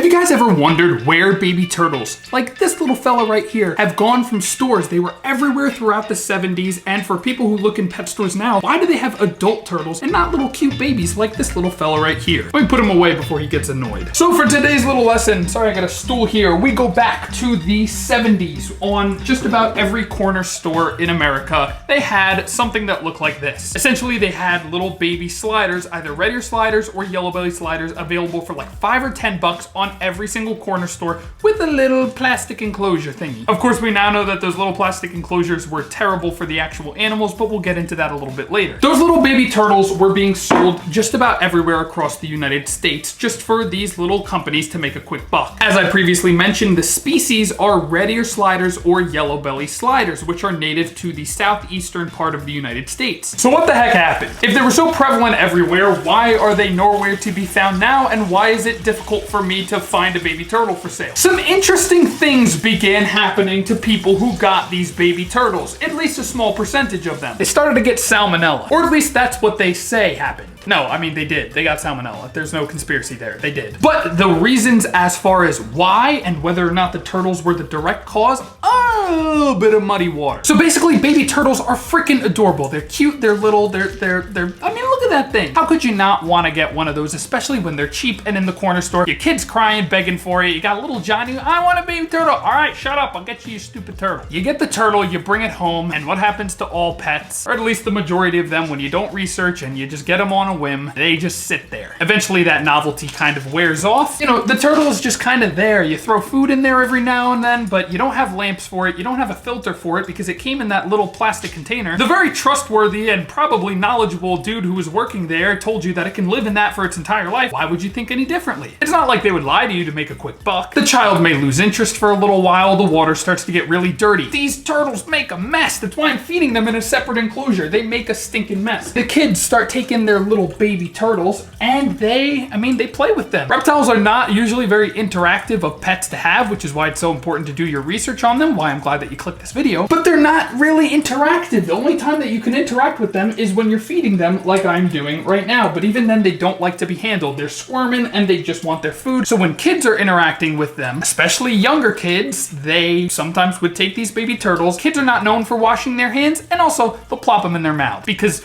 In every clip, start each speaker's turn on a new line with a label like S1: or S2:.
S1: Have you guys ever wondered where baby turtles, like this little fella right here, have gone from stores? They were everywhere throughout the 70s, and for people who look in pet stores now, why do they have adult turtles and not little cute babies like this little fella right here? Let me put him away before he gets annoyed. So for today's little lesson, sorry I got a stool here, we go back to the 70s. On just about every corner store in America, they had something that looked like this. Essentially, they had little baby sliders, either red ear sliders or yellow belly sliders, available for like $5 or $10 on every single corner store with a little plastic enclosure thingy. Of course, we now know that those little plastic enclosures were terrible for the actual animals, but we'll get into that a little bit later. Those little baby turtles were being sold just about everywhere across the United States, just for these little companies to make a quick buck. As I previously mentioned, the species are red ear sliders or yellow belly sliders, which are native to the southeastern part of the United States. So what the heck happened? If they were so prevalent everywhere, why are they nowhere to be found now, and why is it difficult for me to find a baby turtle for sale? Some interesting things began happening to people who got these baby turtles, at least a small percentage of them. They started to get salmonella, or at least that's what they say happened. No, I mean, they did. They got salmonella. There's no conspiracy there. They did. But the reasons as far as why and whether or not the turtles were the direct cause, a little bit of muddy water. So basically, baby turtles are freaking adorable. They're cute, they're little, they're, I mean, look at that thing. How could you not want to get one of those, especially when they're cheap and in the corner store? Your kid's crying, begging for it. You got little Johnny, I want a baby turtle. All right, shut up. I'll get you stupid turtle. You get the turtle, you bring it home, and what happens to all pets, or at least the majority of them, when you don't research and you just get them on a whim, they just sit there. Eventually that novelty kind of wears off. You know, the turtle is just kind of there. You throw food in there every now and then, but you don't have lamps for it. You don't have a filter for it because it came in that little plastic container. The very trustworthy and probably knowledgeable dude who was working there told you that it can live in that for its entire life. Why would you think any differently? It's not like they would lie to you to make a quick buck. The child may lose interest for a little while. The water starts to get really dirty. These turtles make a mess. That's why I'm feeding them in a separate enclosure. They make a stinking mess. The kids start taking their little baby turtles and they play with them. Reptiles are not usually very interactive of pets to have, which is why it's so important to do your research on them, why I'm glad that you clicked this video, but they're not really interactive. The only time that you can interact with them is when you're feeding them like I'm doing right now, but even then they don't like to be handled. They're squirming and they just want their food. So when kids are interacting with them, especially younger kids, they sometimes would take these baby turtles. Kids are not known for washing their hands, and also they'll plop them in their mouth because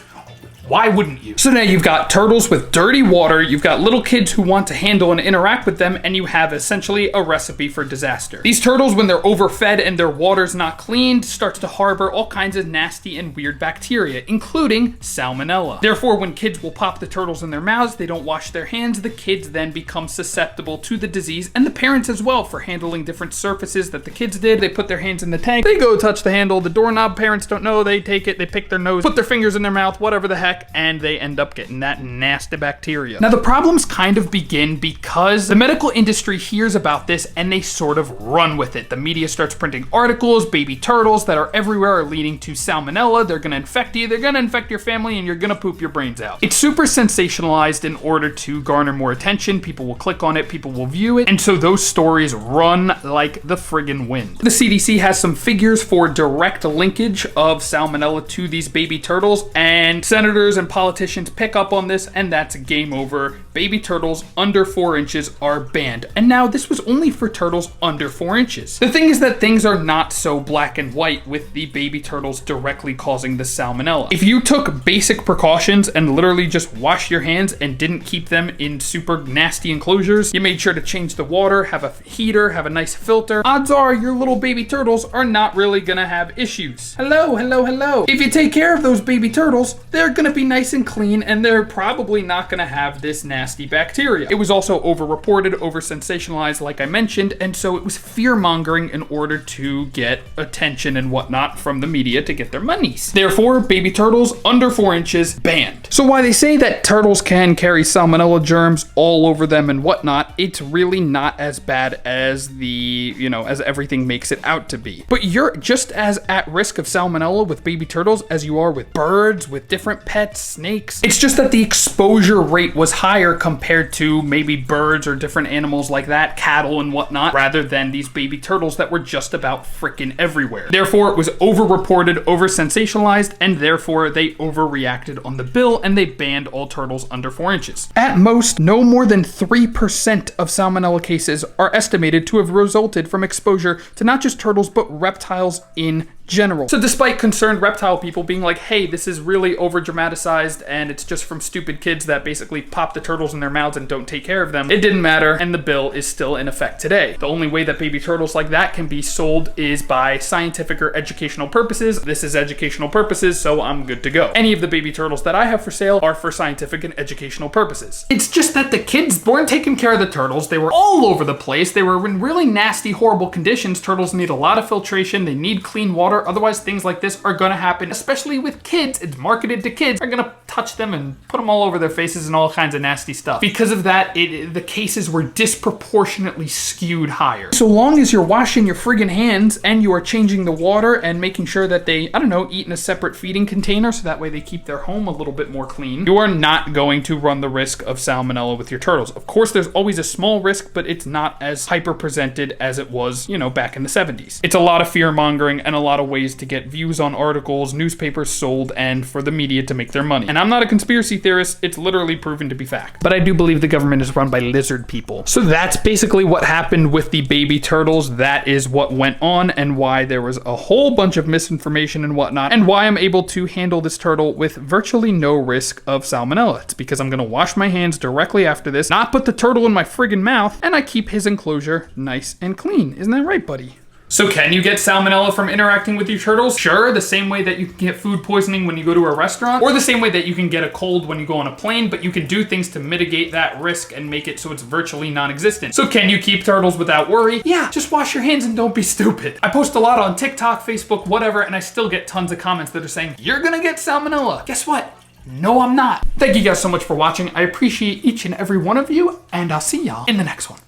S1: why wouldn't you? So now you've got turtles with dirty water, you've got little kids who want to handle and interact with them, and you have essentially a recipe for disaster. These turtles, when they're overfed and their water's not cleaned, starts to harbor all kinds of nasty and weird bacteria, including salmonella. Therefore, when kids will pop the turtles in their mouths, they don't wash their hands, the kids then become susceptible to the disease, and the parents as well, for handling different surfaces that the kids did. They put their hands in the tank, they go touch the handle, the doorknob, parents don't know, they take it, they pick their nose, put their fingers in their mouth, whatever the heck, and they end up getting that nasty bacteria. Now the problems kind of begin because the medical industry hears about this and they sort of run with it. The media starts printing articles, baby turtles that are everywhere are leading to salmonella, they're gonna infect you, they're gonna infect your family, and you're gonna poop your brains out. It's super sensationalized in order to garner more attention, people will click on it, people will view it, and so those stories run like the friggin' wind. The CDC has some figures for direct linkage of salmonella to these baby turtles, and senators and politicians pick up on this, and that's game over. Baby turtles under 4 inches are banned. And now this was only for turtles under 4 inches. The thing is that things are not so black and white with the baby turtles directly causing the salmonella. If you took basic precautions and literally just washed your hands and didn't keep them in super nasty enclosures, you made sure to change the water, have a heater, have a nice filter, odds are your little baby turtles are not really gonna have issues. Hello, hello, hello. If you take care of those baby turtles, they're gonna be nice and clean, and they're probably not gonna have this nasty bacteria. It was also over-reported, over-sensationalized, like I mentioned, and so it was fear-mongering in order to get attention and whatnot from the media to get their monies. Therefore, baby turtles under 4 inches banned. So while they say that turtles can carry salmonella germs all over them and whatnot, it's really not as bad as as everything makes it out to be. But you're just as at risk of salmonella with baby turtles as you are with birds, with different pets, snakes. It's just that the exposure rate was higher higher compared to maybe birds or different animals like that, cattle and whatnot, rather than these baby turtles that were just about freaking everywhere. Therefore, it was over-reported, over-sensationalized, and therefore they overreacted on the bill and they banned all turtles under 4 inches. At most, no more than 3% of salmonella cases are estimated to have resulted from exposure to not just turtles, but reptiles in general. So despite concerned reptile people being like, hey, this is really over dramatized and it's just from stupid kids that basically pop the turtles in their mouths and don't take care of them, it didn't matter, and the bill is still in effect today. The only way that baby turtles like that can be sold is by scientific or educational purposes. This is educational purposes, so I'm good to go. Any of the baby turtles that I have for sale are for scientific and educational purposes. It's just that the kids weren't taking care of the turtles. They were all over the place. They were in really nasty, horrible conditions. Turtles need a lot of filtration. They need clean water. Otherwise, things like this are going to happen, especially with kids. It's marketed to kids. Are going to touch them and put them all over their faces and all kinds of nasty stuff. Because of that, the cases were disproportionately skewed higher. So long as you're washing your friggin' hands and you are changing the water and making sure that they, I don't know, eat in a separate feeding container so that way they keep their home a little bit more clean, you are not going to run the risk of salmonella with your turtles. Of course, there's always a small risk, but it's not as hyper presented as it was, back in the 70s. It's a lot of fear mongering and a lot of ways to get views on articles, newspapers sold, and for the media to make their money. And I'm not a conspiracy theorist, it's literally proven to be fact. But I do believe the government is run by lizard people. So that's basically what happened with the baby turtles. That is what went on and why there was a whole bunch of misinformation and whatnot, and why I'm able to handle this turtle with virtually no risk of salmonella. It's because I'm gonna wash my hands directly after this, not put the turtle in my friggin' mouth, and I keep his enclosure nice and clean. Isn't that right, buddy? So can you get salmonella from interacting with your turtles? Sure, the same way that you can get food poisoning when you go to a restaurant, or the same way that you can get a cold when you go on a plane, but you can do things to mitigate that risk and make it so it's virtually non-existent. So can you keep turtles without worry? Yeah, just wash your hands and don't be stupid. I post a lot on TikTok, Facebook, whatever, and I still get tons of comments that are saying, you're gonna get salmonella. Guess what? No, I'm not. Thank you guys so much for watching. I appreciate each and every one of you, and I'll see y'all in the next one.